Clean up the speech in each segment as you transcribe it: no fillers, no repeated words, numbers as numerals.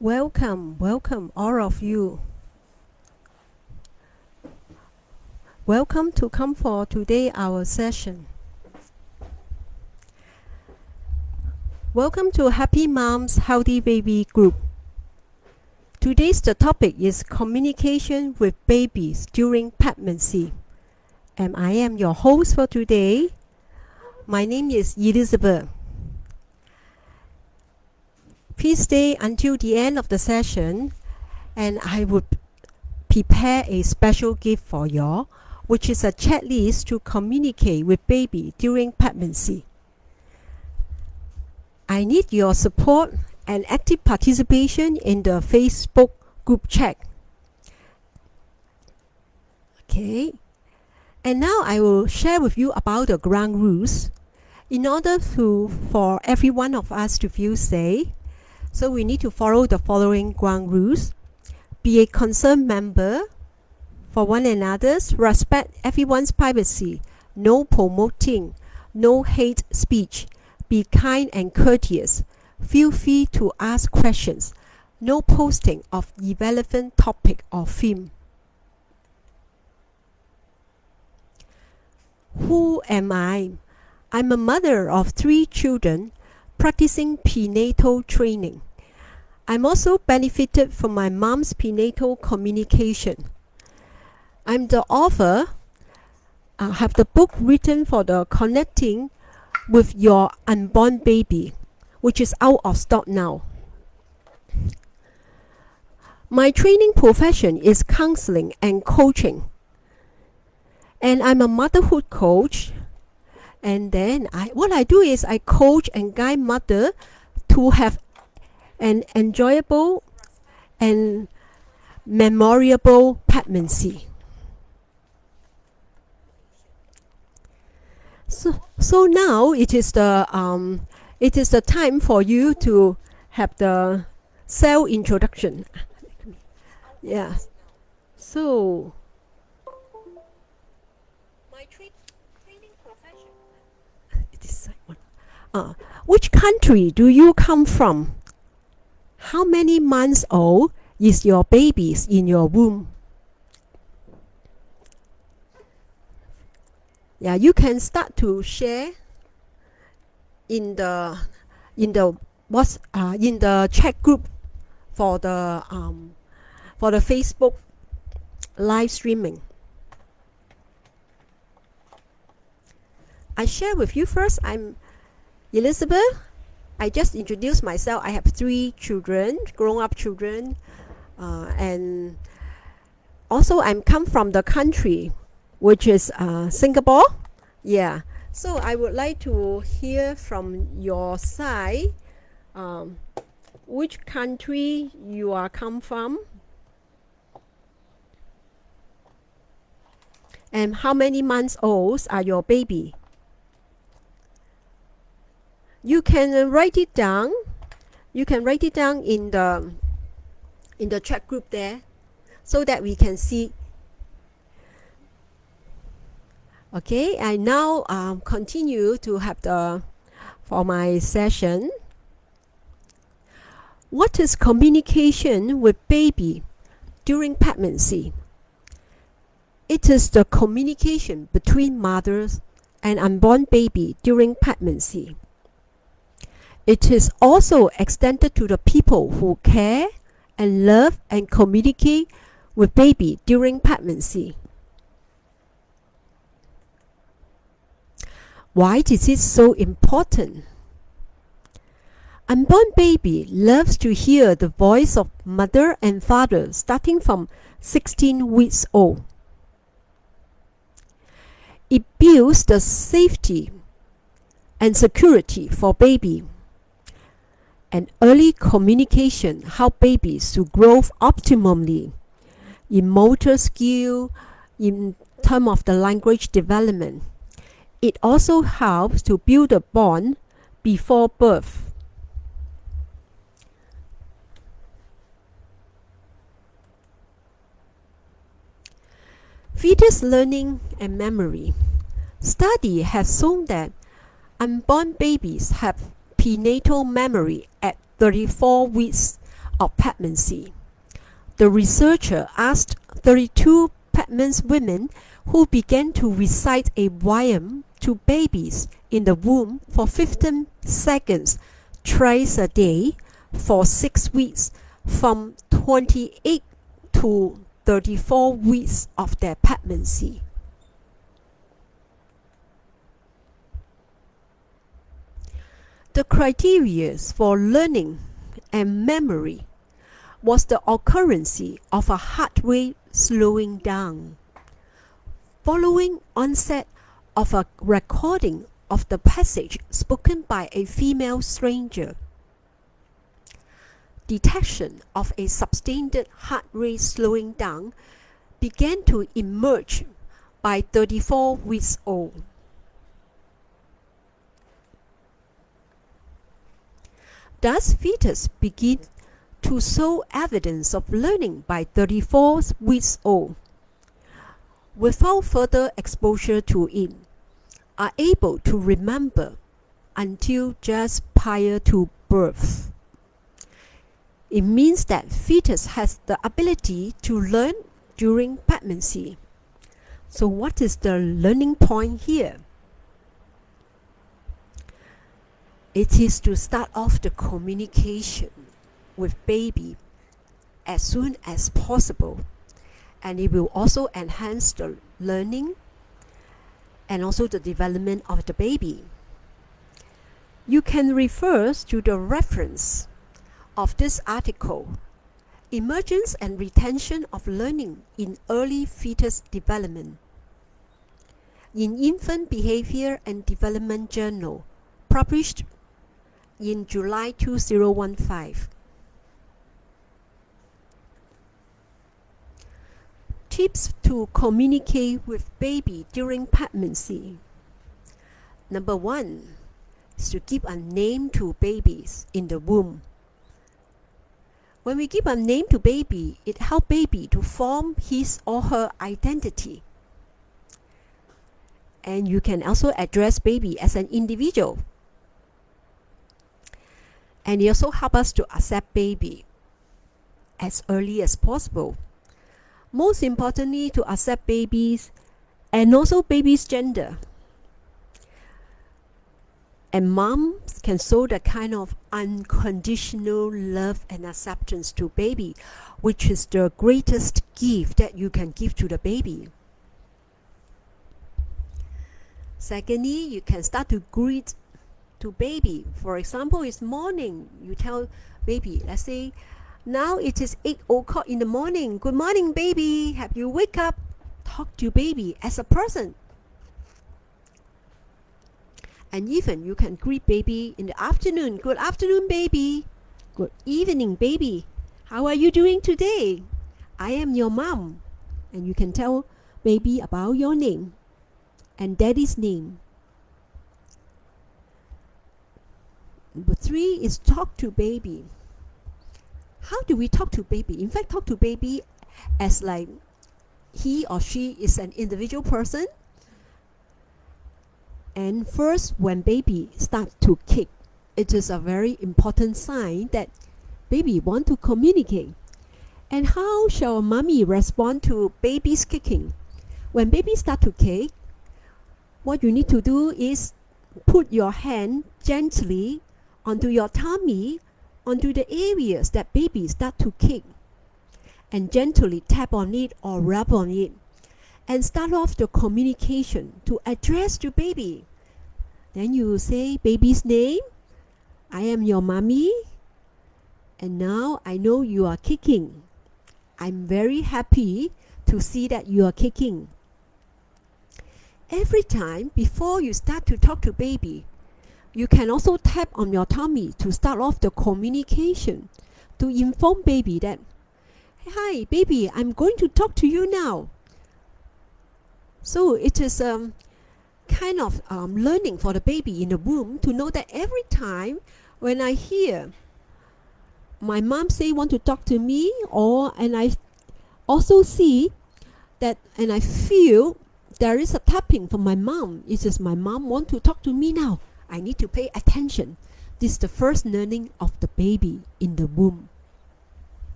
Welcome all of you. Welcome to come for today our session. Welcome to Happy Moms Healthy Baby group. Today's the topic is communication with babies during pregnancy. And I am your host for today. My name is 𝗙𝗶𝗹𝗆. Please stay until the end of the session and I would prepare a special gift for y'all, which is a checklist to communicate with baby during pregnancy. I need your support and active participation in the Facebook group chat. Okay, and now I will share with you about the ground rules in order for every one of us to feel safe. So we need to follow the following ground rules. Be a concerned member for one another, respect everyone's privacy, no promoting, no hate speech, be kind and courteous, feel free to ask questions, no posting of irrelevant topic or theme. Who am I? I'm a mother of 3 children practicing prenatal training. I'm also benefited from my mom's prenatal communication. I'm the author. I have the book written for the Connecting with Your Unborn Baby, which is out of stock now. My training profession is counseling and coaching. And I'm a motherhood coach. And then what I do is I coach and guide mother to have an enjoyable and memorable pregnancy. So now it is the time for you to have the self introduction. Yeah. So my training profession. Which country do you come from? How many months old is your baby in your womb? Yeah, you can start to share in the chat group for the Facebook live streaming. I share with you first. I'm 𝗙𝗶𝗹𝗆. I just introduced myself. I have 3 children, grown-up children, and also I come from the country, which is Singapore. Yeah. So I would like to hear from your side, which country you are come from, and how many months old are your baby. You can write it down. You can write it down in the chat group there, so that we can see. Okay, I now continue to have for my session. What is communication with baby during pregnancy? It is the communication between mothers and unborn baby during pregnancy. It is also extended to the people who care and love and communicate with baby during pregnancy. Why is it so important? Unborn baby loves to hear the voice of mother and father starting from 16 weeks old. It builds the safety and security for baby. And early communication helps babies to grow optimally in motor skill, in terms of the language development. It also helps to build a bond before birth. Fetus learning and memory. Study has shown that unborn babies have prenatal memory at 34 weeks of pregnancy. The researcher asked 32 pregnant women who began to recite a poem to babies in the womb for 15 seconds twice a day for 6 weeks, from 28 to 34 weeks of their pregnancy. The criteria for learning and memory was the occurrence of a heart rate slowing down, following onset of a recording of the passage spoken by a female stranger, detection of a sustained heart rate slowing down began to emerge by 34 weeks old. Thus, fetus begin to show evidence of learning by 34 weeks old, without further exposure to it, are able to remember until just prior to birth. It means that fetus has the ability to learn during pregnancy. So what is the learning point here? It is to start off the communication with baby as soon as possible, and it will also enhance the learning and also the development of the baby. You can refer to the reference of this article, Emergence and Retention of Learning in Early Fetus Development, in Infant Behavior and Development Journal, published in July 2015. Tips to communicate with baby during pregnancy. Number 1 is to give a name to babies in the womb. When we give a name to baby, it helps baby to form his or her identity. And you can also address baby as an individual. And it also helps us to accept baby as early as possible. Most importantly, to accept babies and also baby's gender. And moms can show that kind of unconditional love and acceptance to baby, which is the greatest gift that you can give to the baby. Secondly, you can start to greet to baby. For example, it's morning. You tell baby, let's say, now it is 8 o'clock in the morning. Good morning, baby. Have you wake up? Talk to baby as a person. And even you can greet baby in the afternoon. Good afternoon, baby. Good evening, baby. How are you doing today? I am your mom. And you can tell baby about your name and daddy's name. Number 3 is talk to baby. How do we talk to baby? In fact, talk to baby as like he or she is an individual person. And first, when baby starts to kick, it is a very important sign that baby want to communicate. And how shall mommy respond to baby's kicking? When baby start to kick, what you need to do is put your hand gently onto your tummy, onto the areas that baby start to kick, and gently tap on it or rub on it, and start off the communication to address to baby. Then you say baby's name. I am your mommy, and now I know you are kicking. I'm very happy to see that you are kicking. Every time before you start to talk to baby, you can also tap on your tummy to start off the communication, to inform baby that, hi baby, I'm going to talk to you now. So it is kind of learning for the baby in the womb to know that every time when I hear my mom say want to talk to me, and I also see that and I feel there is a tapping from my mom, it is my mom want to talk to me now. I need to pay attention. This is the first learning of the baby in the womb.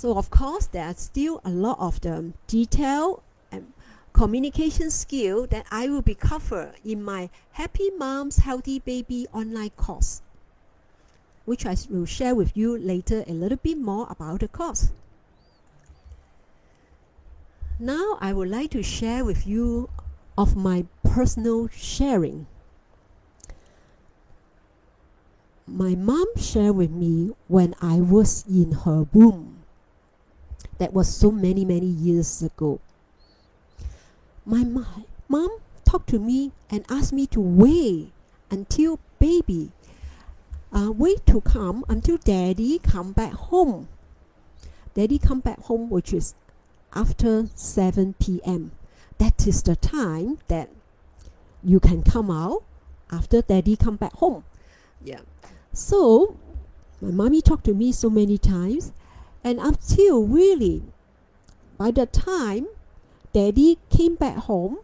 So of course there are still a lot of the detail and communication skill that I will be covered in my Happy Moms Healthy Baby online course, which I will share with you later a little bit more about the course. Now I would like to share with you of my personal sharing. My mom shared with me when I was in her womb. That was so many years ago. My mom talked to me and asked me to wait until baby, wait to come until daddy come back home. Daddy come back home, which is after 7 p.m. That is the time that you can come out after daddy come back home. Yeah. So my mommy talked to me so many times, and until really by the time daddy came back home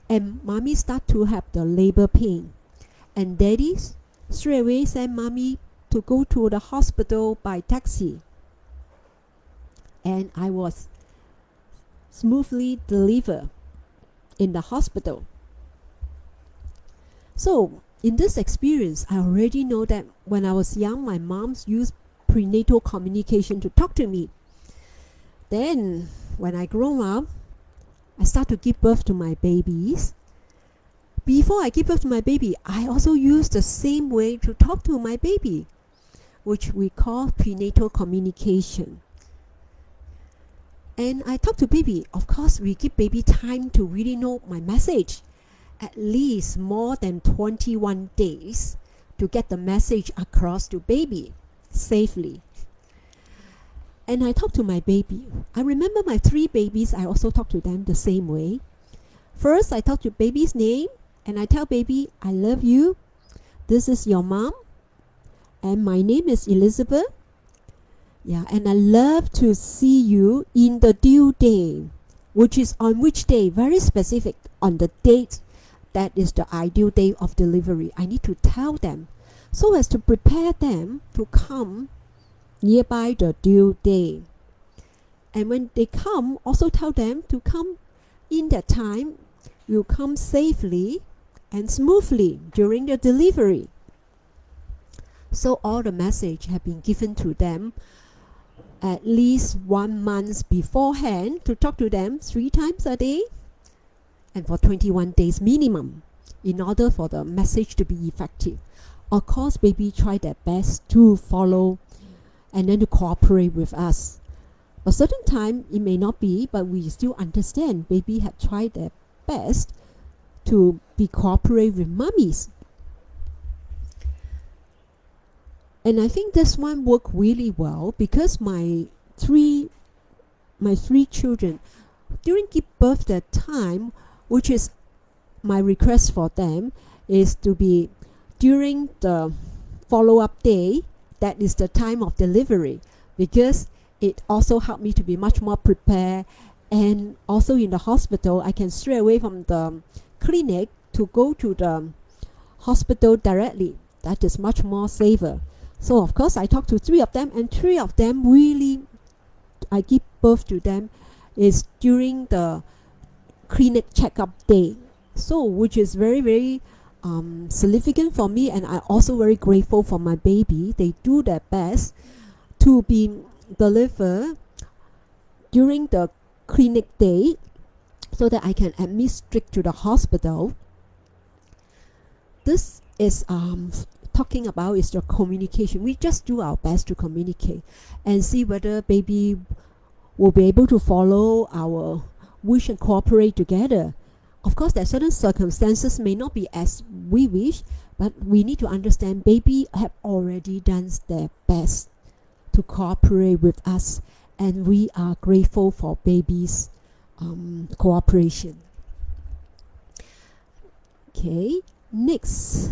and mommy start to have the labor pain, and daddy straight away sent mommy to go to the hospital by taxi, and I was smoothly delivered in the hospital. So in this experience, I already know that when I was young, my mom used prenatal communication to talk to me. Then when I grow up, I start to give birth to my babies. Before I give birth to my baby, I also use the same way to talk to my baby, which we call prenatal communication. And I talk to baby. Of course, we give baby time to really know my message. At least more than 21 days to get the message across to baby safely. And I talk to my baby. I remember my 3 babies, I also talk to them the same way. First, I talk to baby's name, and I tell baby, I love you. This is your mom. And my name is Elizabeth. Yeah, and I love to see you in the due day, which is on which day? Very specific, on the date that is the ideal day of delivery. I need to tell them so as to prepare them to come nearby the due day. And when they come, also tell them to come in that time, will come safely and smoothly during the delivery. So all the message have been given to them at least 1 month beforehand, to talk to them 3 times a day and for 21 days minimum, in order for the message to be effective. Of course, baby try their best to follow and then to cooperate with us. A certain time it may not be, but we still understand baby have tried their best to be cooperate with mummies. And I think this one worked really well, because my three children, during give birth that time, which is my request for them, is to be during the follow-up day, that is the time of delivery, because it also helped me to be much more prepared. And also in the hospital, I can stray away from the clinic to go to the hospital directly. That is much more safer. So of course I talked to 3 of them, and 3 of them really, I give birth to them is during the clinic checkup day. So which is very significant for me, and I'm also very grateful for my baby. They do their best to be delivered during the clinic day so that I can admit straight to the hospital. This is talking about is the communication. We just do our best to communicate and see whether baby will be able to follow our wish and cooperate together. Of course, there are certain circumstances may not be as we wish, but we need to understand baby have already done their best to cooperate with us, and we are grateful for baby's cooperation. Okay, next,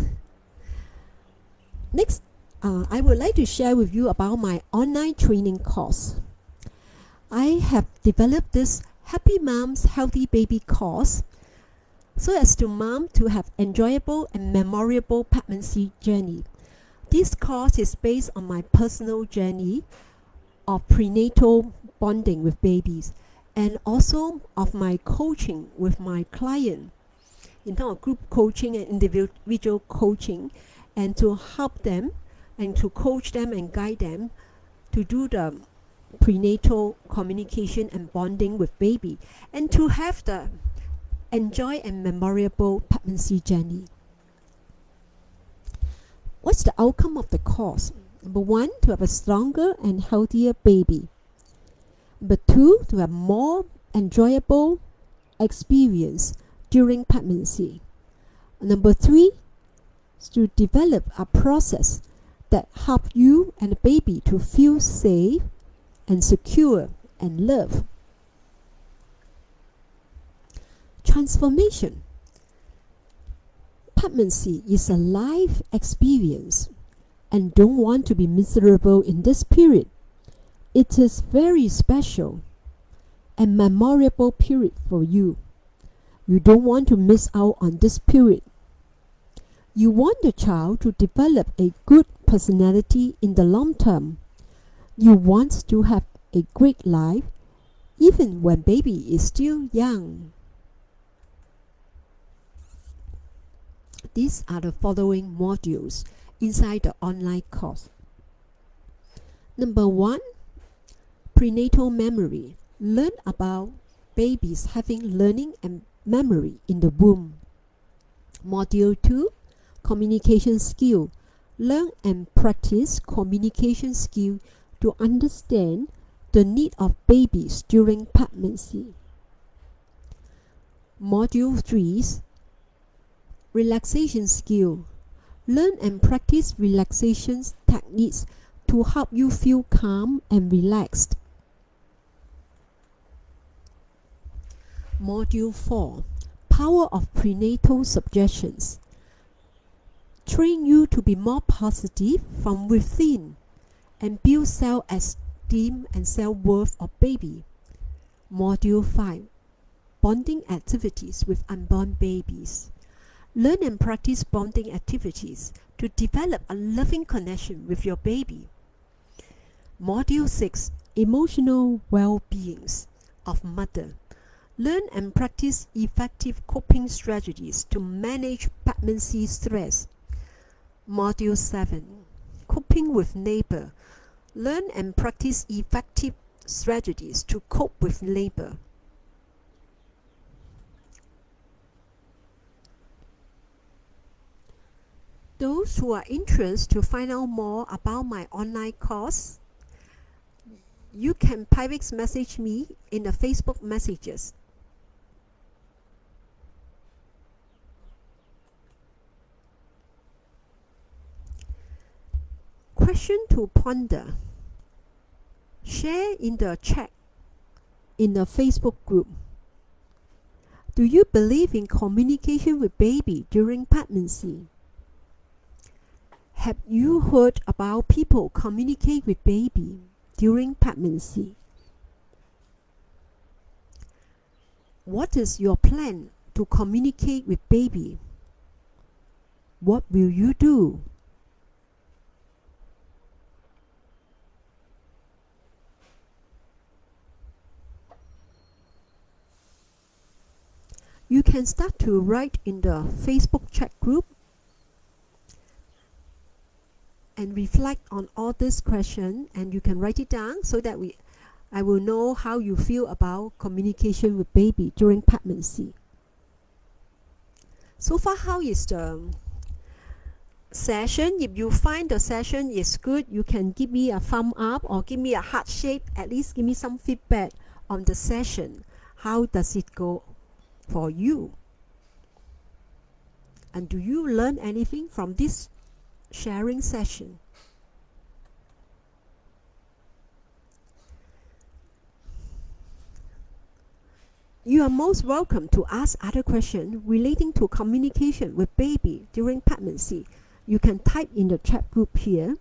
I would like to share with you about my online training course. I have developed this Happy Moms Healthy Baby course so as to mom to have enjoyable and memorable pregnancy journey. This course is based on my personal journey, of prenatal bonding with babies, and also of my coaching with my client in terms of group coaching and individual coaching, and to help them and to coach them and guide them to do the prenatal communication and bonding with baby, and to have the enjoy and memorable pregnancy journey. What's the outcome of the course? Number one, to have a stronger and healthier baby. Number two, to have more enjoyable experience during pregnancy. Number three, is to develop a process that help you and the baby to feel safe and secure and loved. Transformation. Pregnancy is a life experience, and don't want to be miserable in this period. It is very special and memorable period for you. You don't want to miss out on this period. You want the child to develop a good personality in the long term. You want to have a great life even when baby is still young. These are the following modules inside the online course. Number one, prenatal memory. Learn about babies having learning and memory in the womb. Module 2, communication skill. Learn and practice communication skill to understand the need of babies during pregnancy. Module 3, relaxation skill. Learn and practice relaxation techniques to help you feel calm and relaxed. Module 4, power of prenatal suggestions. Train you to be more positive from within and build self-esteem and self-worth of baby. Module 5, bonding activities with unborn babies. Learn and practice bonding activities to develop a loving connection with your baby. Module 6, emotional well-beings of mother. Learn and practice effective coping strategies to manage pregnancy stress. Module 7, coping with labor. Learn and practice effective strategies to cope with labor. Those who are interested to find out more about my online course, you can private message me in the Facebook messages. Question to ponder. Share in the chat in the Facebook group. Do you believe in communication with baby during pregnancy? Have you heard about people communicate with baby during pregnancy? What is your plan to communicate with baby? What will you do? You can start to write in the Facebook chat group and reflect on all this question, and you can write it down so that I will know how you feel about communication with baby during pregnancy. So far, how is the session? If you find the session is good, you can give me a thumb up or give me a heart shape. At least give me some feedback on the session. How does it go for you? And do you learn anything from this sharing session? You are most welcome to ask other questions relating to communication with baby during pregnancy. You can type in the chat group here.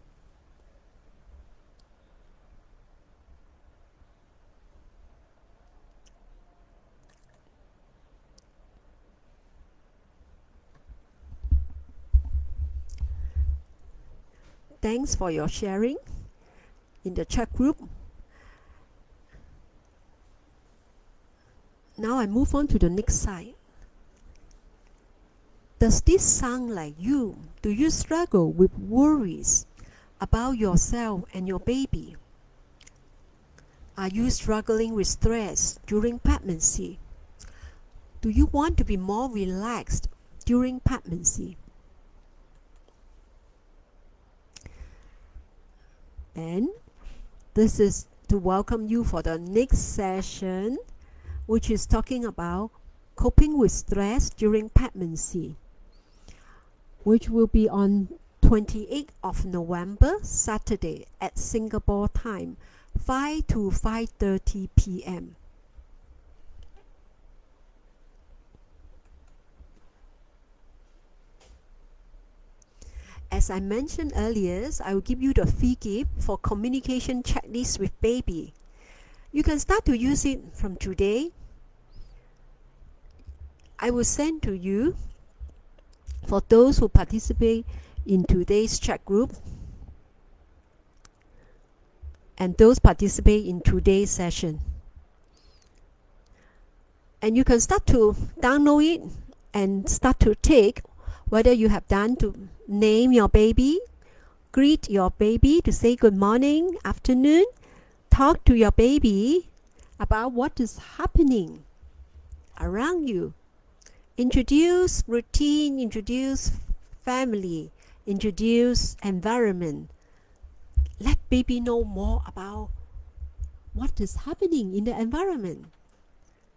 Thanks for your sharing in the chat group. Now I move on to the next slide. Does this sound like you? Do you struggle with worries about yourself and your baby? Are you struggling with stress during pregnancy? Do you want to be more relaxed during pregnancy? And this is to welcome you for the next session, which is talking about coping with stress during pregnancy, which will be on 28th of November, Saturday at Singapore time, 5 to 5:30 p.m. As I mentioned earlier, I will give you the free gift for communication checklist with baby. You can start to use it from today. I will send to you for those who participate in today's chat group and those participate in today's session. And you can start to download it and start to take whether you have done to name your baby, greet your baby to say good morning, afternoon, talk to your baby about what is happening around you. Introduce routine, introduce family, introduce environment. Let baby know more about what is happening in the environment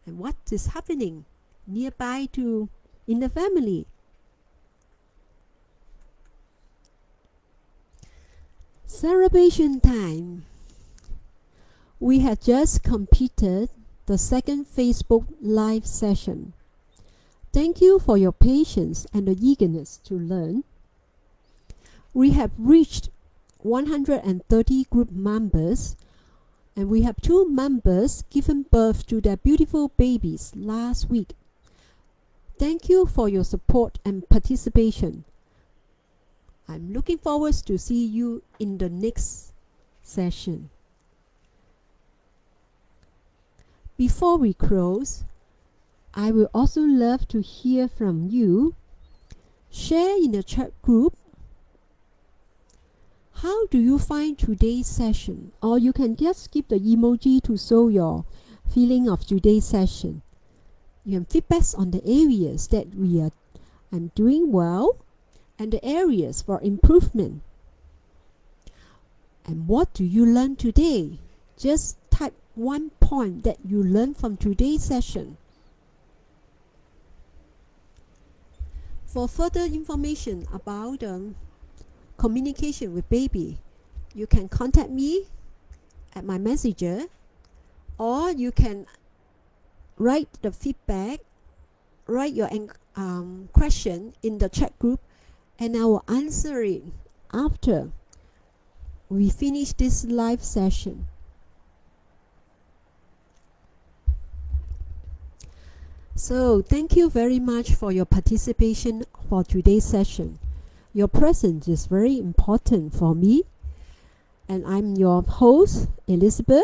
and what is happening nearby to in the family. Celebration time. We have just completed the second Facebook Live session. Thank you for your patience and the eagerness to learn. We have reached 130 group members, and we have 2 members given birth to their beautiful babies last week. Thank you for your support and participation. I'm looking forward to see you in the next session. Before we close, I will also love to hear from you. Share in the chat group. How do you find today's session? Or you can just give the emoji to show your feeling of today's session. You can feedback on the areas that I'm doing well and the areas for improvement. And what do you learn today? Just type one point that you learned from today's session. For further information about communication with baby, you can contact me at my messenger, or you can write the feedback, write your question in the chat group, and I will answer it after we finish this live session. So thank you very much for your participation for today's session. Your presence is very important for me, and I'm your host, 𝗪𝗧𝗹,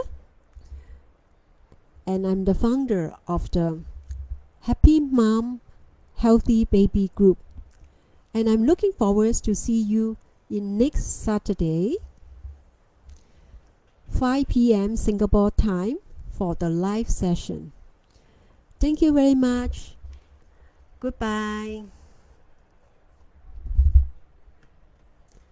and I'm the founder of the Happy Mom Healthy Baby Group. And I'm looking forward to see you in next Saturday, 5 p.m. Singapore time for the live session. Thank you very much. Goodbye.